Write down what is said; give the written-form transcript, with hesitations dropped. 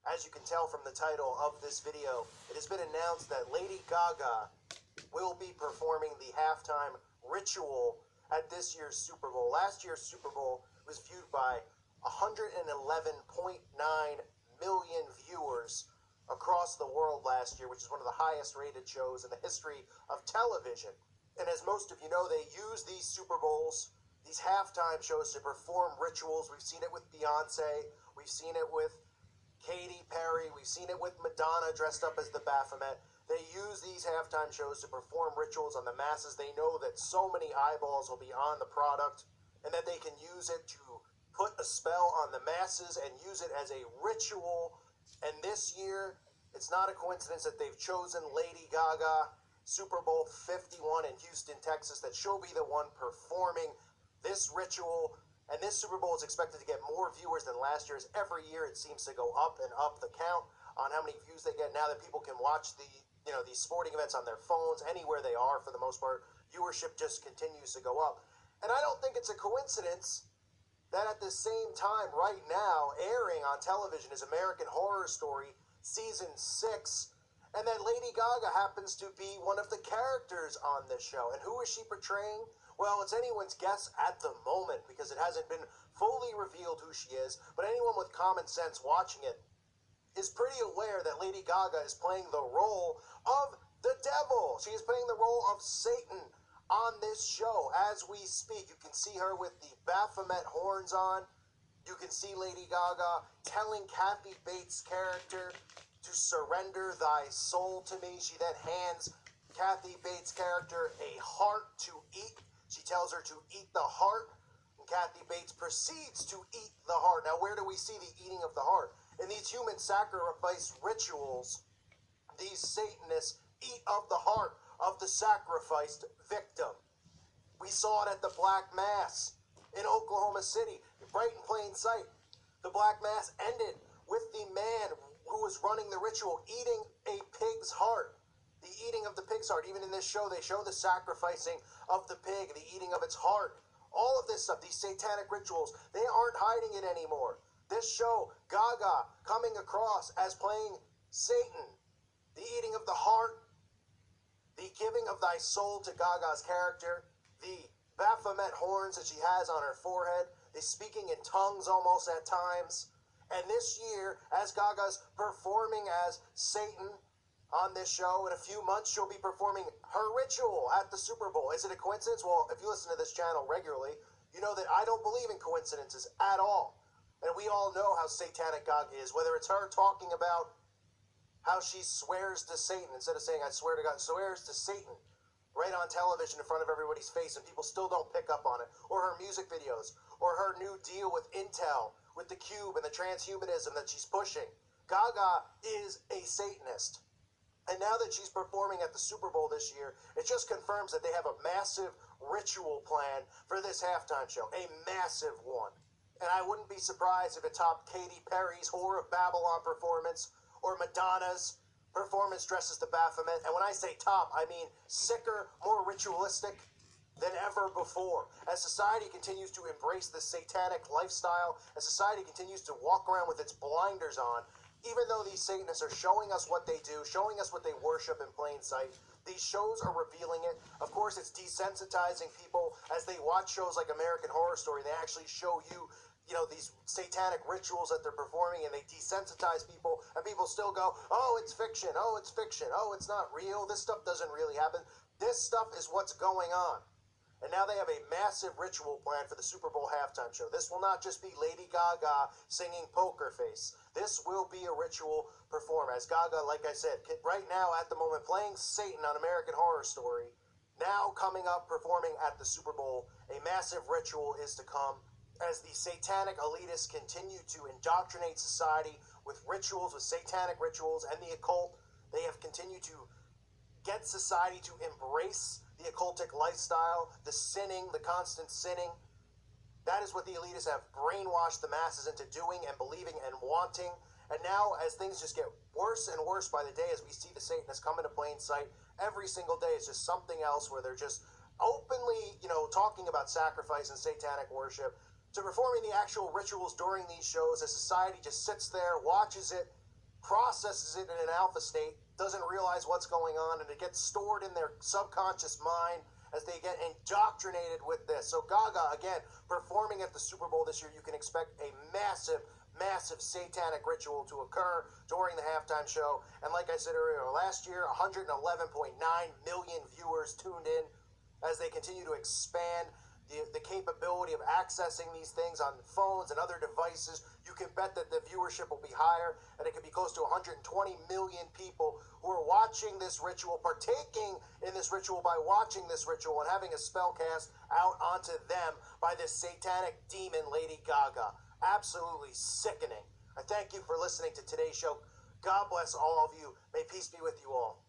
As you can tell from the title of this video, it has been announced that Lady Gaga will be performing the halftime ritual at this year's Super Bowl. Last year's Super Bowl was viewed by 111.9 million viewers across the world last year, which is one of the highest rated shows in the history of television. And as most of you know, they use these Super Bowls, these halftime shows, to perform rituals. We've seen it with Beyonce, we've seen it with Katy Perry, we've seen it with Madonna dressed up as the Baphomet. They use these halftime shows to perform rituals on the masses. They know that so many eyeballs will be on the product and that they can use it to put a spell on the masses and use it as a ritual. And this year, it's not a coincidence that they've chosen Lady Gaga, Super Bowl 51 in Houston, Texas, that she'll be the one performing this ritual. And this Super Bowl is expected to get more viewers than last year's. Every year it seems to go up and up the count on how many views they get now that people can watch these sporting events on their phones anywhere they are. For the most part, viewership just continues to go up. And I don't think it's a coincidence that at the same time right now airing on television is American Horror Story Season 6, and that Lady Gaga happens to be one of the characters on this show. And who is she portraying? Well, it's anyone's guess at the moment because it hasn't been fully revealed who she is, but anyone with common sense watching it is pretty aware that Lady Gaga is playing the role of the devil. She is playing the role of Satan on this show as we speak. You can see her with the Baphomet horns on. You can see Lady Gaga telling Kathy Bates' character to surrender thy soul to me. She then hands Kathy Bates' character a heart to eat. She tells her to eat the heart, and Kathy Bates proceeds to eat the heart. Now, where do we see the eating of the heart? In these human sacrifice rituals, these Satanists eat of the heart of the sacrificed victim. We saw it at the Black Mass in Oklahoma City, right in plain sight. The Black Mass ended with the man who was running the ritual eating a pig's heart. The eating of the pig's heart. Even in this show, they show the sacrificing of the pig, the eating of its heart. All of this stuff, these satanic rituals, they aren't hiding it anymore. This show, Gaga coming across as playing Satan, the eating of the heart, the giving of thy soul to Gaga's character, the Baphomet horns that she has on her forehead, the speaking in tongues almost at times. And this year, as Gaga's performing as Satan on this show, in a few months she'll be performing her ritual at the Super Bowl. Is it a coincidence? Well, if you listen to this channel regularly, you know that I don't believe in coincidences at all. And we all know how satanic Gaga is, whether it's her talking about how she swears to Satan, instead of saying, I swear to God, swears to Satan right on television in front of everybody's face, and people still don't pick up on it. Or her music videos, or her new deal with Intel, with the Cube and the transhumanism that she's pushing. Gaga is a Satanist. And now that she's performing at the Super Bowl this year, it just confirms that they have a massive ritual plan for this halftime show. A massive one. And I wouldn't be surprised if it topped Katy Perry's Whore of Babylon performance, or Madonna's performance dressed as the Baphomet. And when I say top, I mean sicker, more ritualistic than ever before. As society continues to embrace this satanic lifestyle, as society continues to walk around with its blinders on, even though these Satanists are showing us what they do, showing us what they worship in plain sight, these shows are revealing it. Of course, it's desensitizing people as they watch shows like American Horror Story. They actually show you, these satanic rituals that they're performing, and they desensitize people, and people still go, oh, it's fiction, oh, it's fiction, oh, it's not real, this stuff doesn't really happen. This stuff is what's going on. And now they have a massive ritual plan for the Super Bowl halftime show. This will not just be Lady Gaga singing Poker Face. This will be a ritual performed as Gaga, like I said, right now at the moment playing Satan on American Horror Story, now coming up performing at the Super Bowl. A massive ritual is to come as the satanic elitists continue to indoctrinate society with rituals, with satanic rituals and the occult. They have continued to get society to embrace the occultic lifestyle, the sinning, the constant sinning. That is what the elitists have brainwashed the masses into doing and believing and wanting. And now, as things just get worse and worse by the day, as we see the Satanists come into plain sight, every single day is just something else where they're just openly, talking about sacrifice and satanic worship, to performing the actual rituals during these shows as society just sits there, watches it, processes it in an alpha state, doesn't realize what's going on, and it gets stored in their subconscious mind as they get indoctrinated with this. So Gaga, again, performing at the Super Bowl this year, you can expect a massive satanic ritual to occur during the halftime show. And like I said earlier, last year, 111.9 million viewers tuned in as they continue to expand the capability of accessing these things on phones and other devices. You can bet that the viewership will be higher, and it could be close to 120 million people who are watching this ritual, partaking in this ritual by watching this ritual and having a spell cast out onto them by this satanic demon, Lady Gaga. Absolutely sickening. I thank you for listening to today's show. God bless all of you. May peace be with you all.